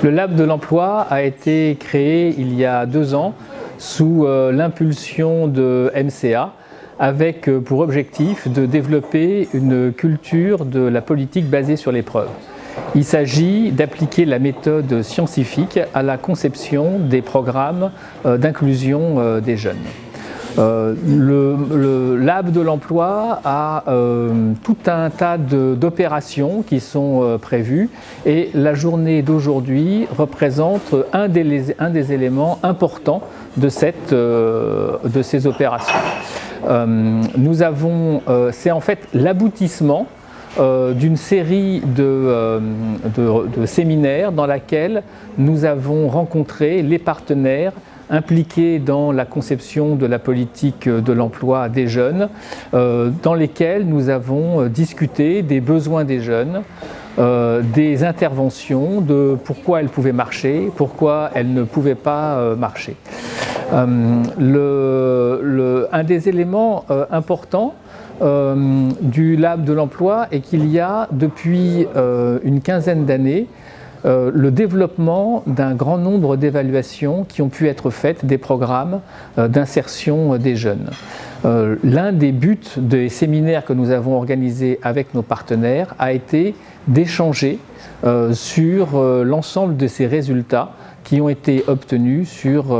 Le Lab de l'emploi a été créé il y a 2 ans sous l'impulsion de MCA avec pour objectif de développer une culture de la politique basée sur l'épreuve. Il s'agit d'appliquer la méthode scientifique à la conception des programmes d'inclusion des jeunes. Le Lab de l'emploi a tout un tas d'opérations qui sont prévues et la journée d'aujourd'hui représente un des éléments importants de ces opérations. C'est en fait l'aboutissement d'une série de séminaires dans laquelle nous avons rencontré les partenaires impliqués dans la conception de la politique de l'emploi des jeunes, dans lesquels nous avons discuté des besoins des jeunes, des interventions, de pourquoi elles pouvaient marcher, pourquoi elles ne pouvaient pas marcher. Un des éléments importants du Lab de l'emploi est qu'il y a depuis une quinzaine d'années le développement d'un grand nombre d'évaluations qui ont pu être faites des programmes d'insertion des jeunes. L'un des buts des séminaires que nous avons organisés avec nos partenaires a été d'échanger sur l'ensemble de ces résultats qui ont été obtenus sur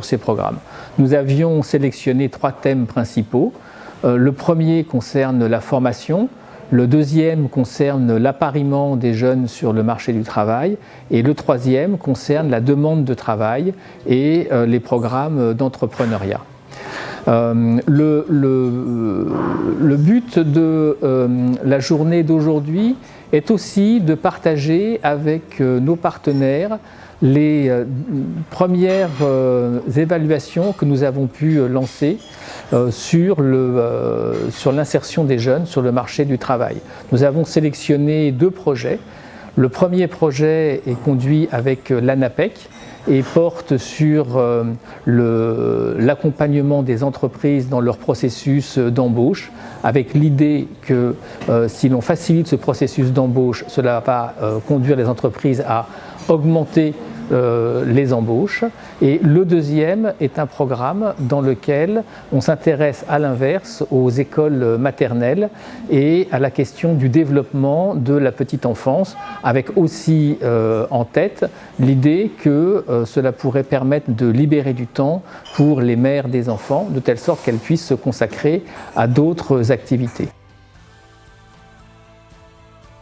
ces programmes. Nous avions sélectionné 3 thèmes principaux. Le premier concerne la formation, le deuxième concerne l'appariement des jeunes sur le marché du travail et le troisième concerne la demande de travail et les programmes d'entrepreneuriat. Le but de la journée d'aujourd'hui est aussi de partager avec nos partenaires les premières évaluations que nous avons pu lancer sur l'insertion des jeunes sur le marché du travail. Nous avons sélectionné 2 projets. Le premier projet est conduit avec l'ANAPEC et porte sur l'accompagnement des entreprises dans leur processus d'embauche, avec l'idée que si l'on facilite ce processus d'embauche, cela va conduire les entreprises à augmenter les embauches. Et le deuxième est un programme dans lequel on s'intéresse à l'inverse aux écoles maternelles et à la question du développement de la petite enfance, avec aussi en tête l'idée que cela pourrait permettre de libérer du temps pour les mères des enfants, de telle sorte qu'elles puissent se consacrer à d'autres activités.